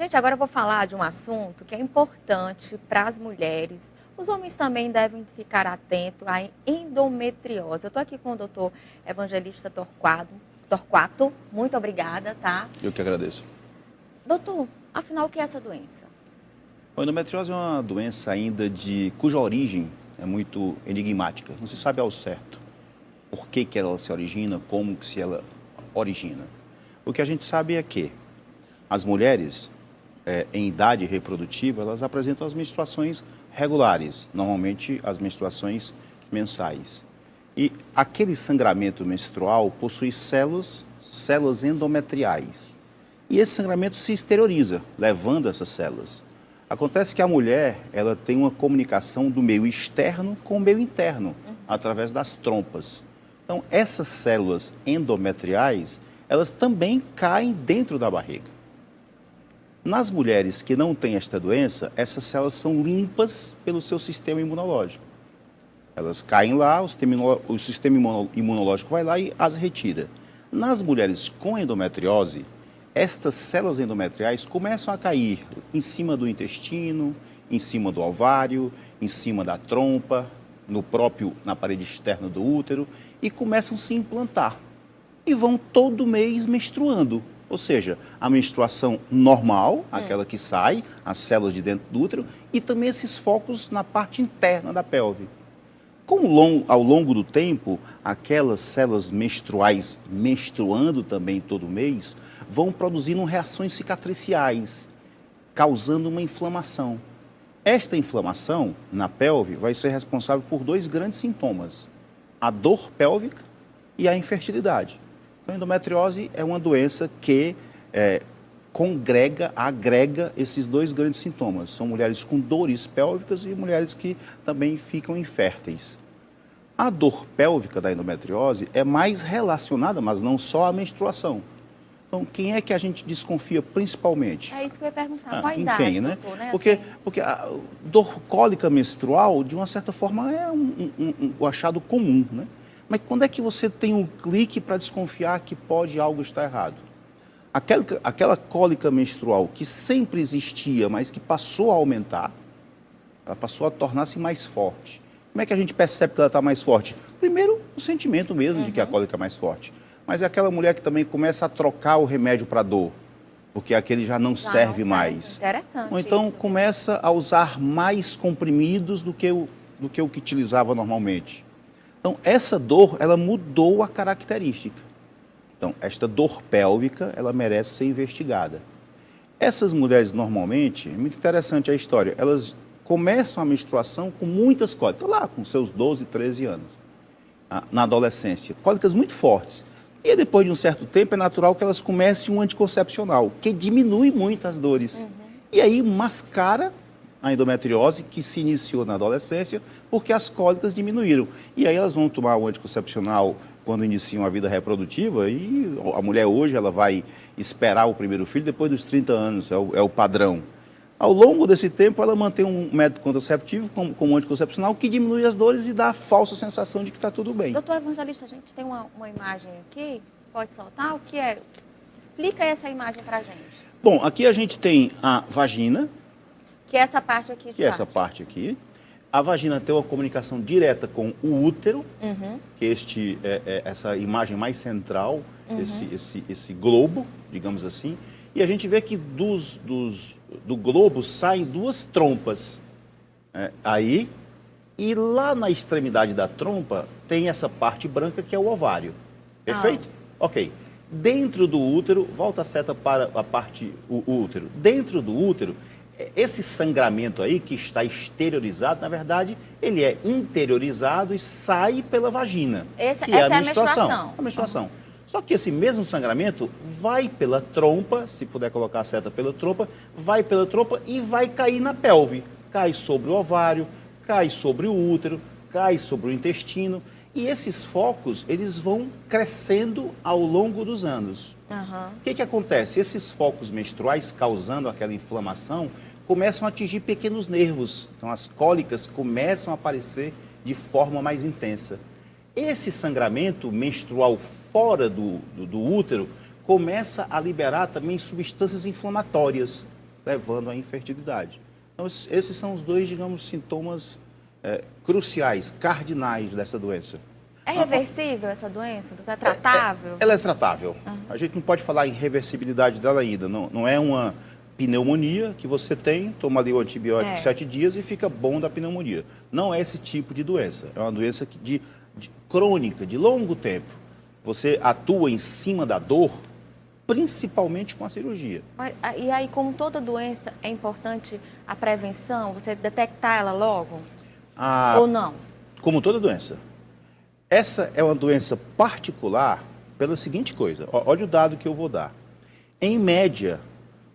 Gente, agora eu vou falar de um assunto que é importante para as mulheres. Os homens também devem ficar atentos à endometriose. Eu estou aqui com o doutor Evangelista Torquato. Muito obrigada, tá? Eu que agradeço. Doutor, afinal, o que é essa doença? A endometriose é uma doença ainda cuja origem é muito enigmática. Não se sabe ao certo por que ela se origina, como que se ela origina. O que a gente sabe é que as mulheres em idade reprodutiva, elas apresentam as menstruações regulares, normalmente as menstruações mensais. E aquele sangramento menstrual possui células endometriais. E esse sangramento se exterioriza, levando essas células. Acontece que a mulher, ela tem uma comunicação do meio externo com o meio interno, através das trompas. Então, essas células endometriais, elas também caem dentro da barriga. Nas mulheres que não têm esta doença, essas células são limpas pelo seu sistema imunológico. Elas caem lá, o sistema imunológico vai lá e as retira. Nas mulheres com endometriose, estas células endometriais começam a cair em cima do intestino, em cima do ovário, em cima da trompa, na parede externa do útero, e começam a se implantar. E vão todo mês menstruando. Ou seja, a menstruação normal, aquela que sai, as células de dentro do útero, e também esses focos na parte interna da pelve. Ao longo do tempo, aquelas células menstruais, menstruando também todo mês, vão produzindo reações cicatriciais, causando uma inflamação. Esta inflamação na pelve vai ser responsável por dois grandes sintomas: a dor pélvica e a infertilidade. Então, a endometriose é uma doença que agrega esses dois grandes sintomas. São mulheres com dores pélvicas e mulheres que também ficam inférteis. A dor pélvica da endometriose é mais relacionada, mas não só à menstruação. Então, quem é que a gente desconfia principalmente? É isso que eu ia perguntar. Qual a idade, quem, né? doutor, né? Porque a dor cólica menstrual, de uma certa forma, é um achado comum, né? Mas quando é que você tem um clique para desconfiar que algo estar errado? Aquela cólica menstrual que sempre existia, mas que passou a aumentar, ela passou a tornar-se mais forte. Como é que a gente percebe que ela está mais forte? Primeiro, o sentimento mesmo de que a cólica é mais forte. Mas é aquela mulher que também começa a trocar o remédio para dor, porque aquele já não serve mais. Interessante. Ou então isso. começa a usar mais comprimidos do que o que utilizava normalmente. Então, essa dor, ela mudou a característica. Então, esta dor pélvica, ela merece ser investigada. Essas mulheres, normalmente, é muito interessante a história, elas começam a menstruação com muitas cólicas, lá com seus 12, 13 anos, na adolescência. Cólicas muito fortes. E depois de um certo tempo, é natural que elas comecem um anticoncepcional, que diminui muito as dores. E aí mascara a endometriose, que se iniciou na adolescência, porque as cólicas diminuíram. E aí elas vão tomar o anticoncepcional quando iniciam a vida reprodutiva, e a mulher hoje ela vai esperar o primeiro filho depois dos 30 anos, é o padrão. Ao longo desse tempo, ela mantém um método contraceptivo, como anticoncepcional, que diminui as dores e dá a falsa sensação de que está tudo bem. Doutor Evangelista, a gente tem uma imagem aqui, pode soltar? O que é? Explica essa imagem para a gente. Bom, aqui a gente tem a vagina, Que é essa parte aqui de que é essa parte aqui. A vagina tem uma comunicação direta com o útero, que essa imagem mais central, esse globo, digamos assim. E a gente vê que do globo saem duas trompas. Aí, e lá na extremidade da trompa tem essa parte branca que é o ovário. Perfeito? Ok. Dentro do útero, volta a seta para o útero. Dentro do útero, esse sangramento aí que está exteriorizado, na verdade, ele é interiorizado e sai pela vagina. Essa é a menstruação. A menstruação. Só que esse mesmo sangramento vai pela trompa, se puder colocar a seta pela trompa, vai pela trompa e vai cair na pelve. Cai sobre o ovário, cai sobre o útero, cai sobre o intestino. E esses focos, eles vão crescendo ao longo dos anos. O que acontece? Esses focos menstruais, causando aquela inflamação, começam a atingir pequenos nervos. Então, as cólicas começam a aparecer de forma mais intensa. Esse sangramento menstrual fora do útero começa a liberar também substâncias inflamatórias. levando à infertilidade. Então, esses são os dois, digamos, sintomas cruciais, cardinais dessa doença. É reversível essa doença? É tratável? Ela é tratável. A gente não pode falar em reversibilidade dela ainda. Não é uma pneumonia que você tem, toma ali o antibiótico 7 dias e fica bom da pneumonia. Não é esse tipo de doença. É uma doença de crônica, de longo tempo. Você atua em cima da dor, principalmente com a cirurgia. E aí, como toda doença, é importante a prevenção? Você detectar ela logo? Ou não? Como toda doença. Essa é uma doença particular pela seguinte coisa. Olha o dado que eu vou dar. Em média,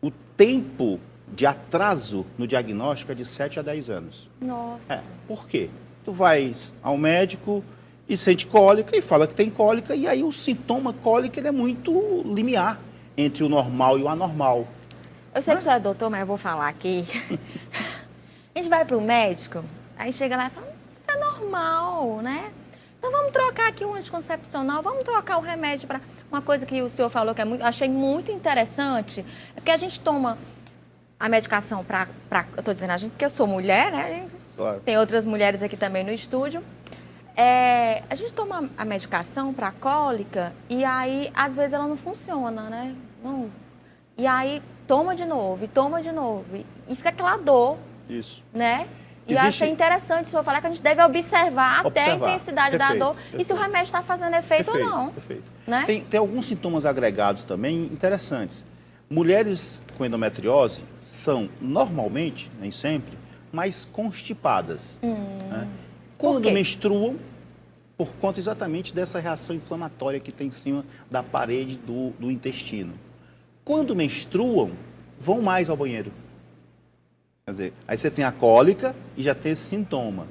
o tempo de atraso no diagnóstico é de 7 a 10 anos. Nossa. Por quê? Tu vai ao médico e sente cólica e fala que tem cólica, e aí o sintoma cólica ele é muito limiar entre o normal e o anormal. Eu sei que o senhor é doutor, mas eu vou falar aqui. A gente vai para o médico, aí chega lá e fala, isso é normal, né? Então vamos trocar aqui o anticoncepcional, vamos trocar o remédio para... Uma coisa que o senhor falou que achei muito interessante, é porque a gente toma a medicação para... Eu estou dizendo a gente porque eu sou mulher, né? Claro. Tem outras mulheres aqui também no estúdio. A gente toma a medicação para cólica e aí, às vezes, ela não funciona, né? Não. E aí, toma de novo, e toma de novo. E fica aquela dor, Isso. né? E eu achei interessante o senhor falar que a gente deve observar até a intensidade da dor e se o remédio está fazendo efeito ou não. Perfeito. Né? Tem alguns sintomas agregados também interessantes. Mulheres com endometriose são, normalmente, nem sempre, mais constipadas. Né? Quando menstruam, por conta exatamente dessa reação inflamatória que tem em cima da parede do intestino. Quando menstruam, vão mais ao banheiro. Quer dizer, aí você tem a cólica e já tem esse sintoma.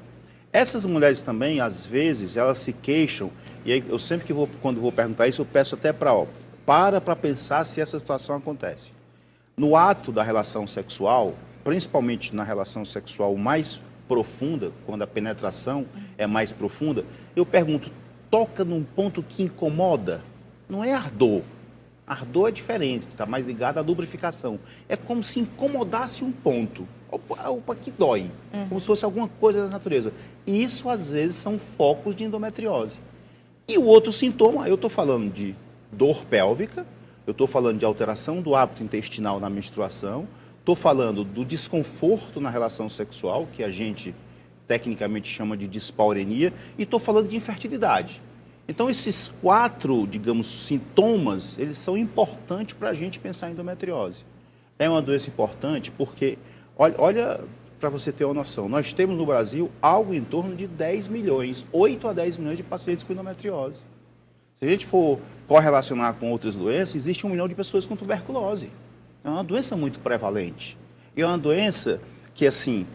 Essas mulheres também, às vezes, elas se queixam, e aí eu sempre quando vou perguntar isso, eu peço até para pensar se essa situação acontece. No ato da relação sexual, principalmente na relação sexual mais profunda, quando a penetração é mais profunda, eu pergunto, toca num ponto que incomoda? Não é ardor. Ardor é diferente, está mais ligado à lubrificação. É como se incomodasse um ponto. Opa, que dói. Como se fosse alguma coisa da natureza. E isso, às vezes, são focos de endometriose. E o outro sintoma, eu estou falando de dor pélvica, eu estou falando de alteração do hábito intestinal na menstruação, estou falando do desconforto na relação sexual, que a gente tecnicamente chama de dispaurenia, e estou falando de infertilidade. Então, esses 4, digamos, sintomas, eles são importantes para a gente pensar em endometriose. É uma doença importante porque, olha para você ter uma noção, nós temos no Brasil algo em torno de 10 milhões, 8 a 10 milhões de pacientes com endometriose. Se a gente for correlacionar com outras doenças, existe 1 milhão de pessoas com tuberculose. É uma doença muito prevalente. E é uma doença que, assim,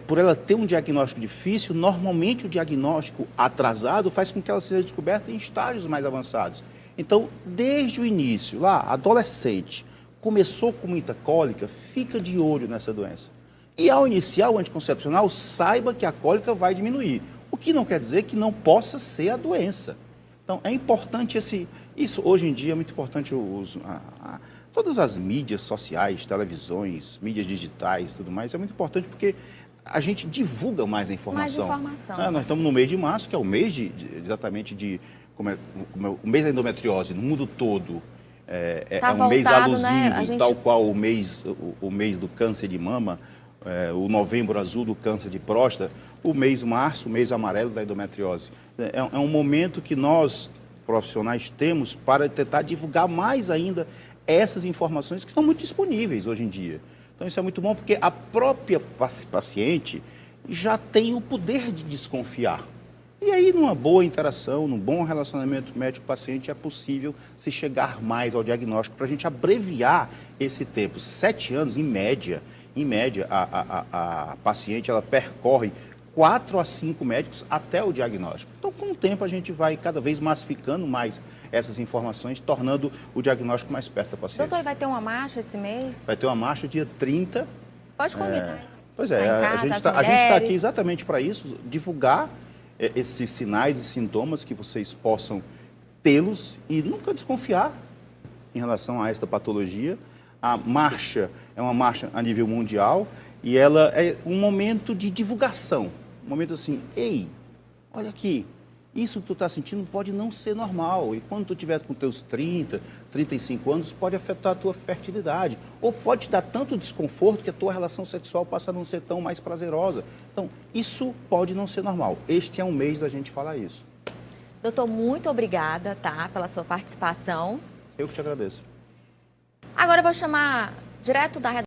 por ela ter um diagnóstico difícil, normalmente o diagnóstico atrasado faz com que ela seja descoberta em estágios mais avançados. Então, desde o início, lá, adolescente, começou com muita cólica, fica de olho nessa doença. E ao iniciar o anticoncepcional, saiba que a cólica vai diminuir. O que não quer dizer que não possa ser a doença. Então, é importante isso hoje em dia é muito importante todas as mídias sociais, televisões, mídias digitais e tudo mais, é muito importante porque a gente divulga mais a informação. Mais informação. Nós estamos no mês de março, que é o mês o mês da endometriose no mundo todo. É um mês alusivo, né? Tal qual o mês do câncer de mama, o novembro azul do câncer de próstata, o mês março, o mês amarelo da endometriose. É um momento que nós, profissionais, temos para tentar divulgar mais ainda essas informações que estão muito disponíveis hoje em dia. Então, isso é muito bom porque a própria paciente já tem o poder de desconfiar. E aí, numa boa interação, num bom relacionamento médico-paciente, é possível se chegar mais ao diagnóstico para a gente abreviar esse tempo. 7 anos, em média, a paciente ela percorre 4 a 5 médicos até o diagnóstico. Então, com o tempo, a gente vai cada vez massificando mais essas informações, tornando o diagnóstico mais perto da paciente. Doutor, vai ter uma marcha esse mês? Vai ter uma marcha dia 30. Pode convidar. Pois é, a gente está aqui exatamente para isso, divulgar esses sinais e sintomas que vocês possam tê-los e nunca desconfiar em relação a esta patologia. A marcha é uma marcha a nível mundial e ela é um momento de divulgação. Um momento assim, ei, olha aqui, isso que tu está sentindo pode não ser normal. E quando tu estiver com teus 30, 35 anos, pode afetar a tua fertilidade. Ou pode te dar tanto desconforto que a tua relação sexual passa a não ser tão mais prazerosa. Então, isso pode não ser normal. Este é um mês da gente falar isso. Doutor, muito obrigada, tá, pela sua participação. Eu que te agradeço. Agora eu vou chamar direto da redação.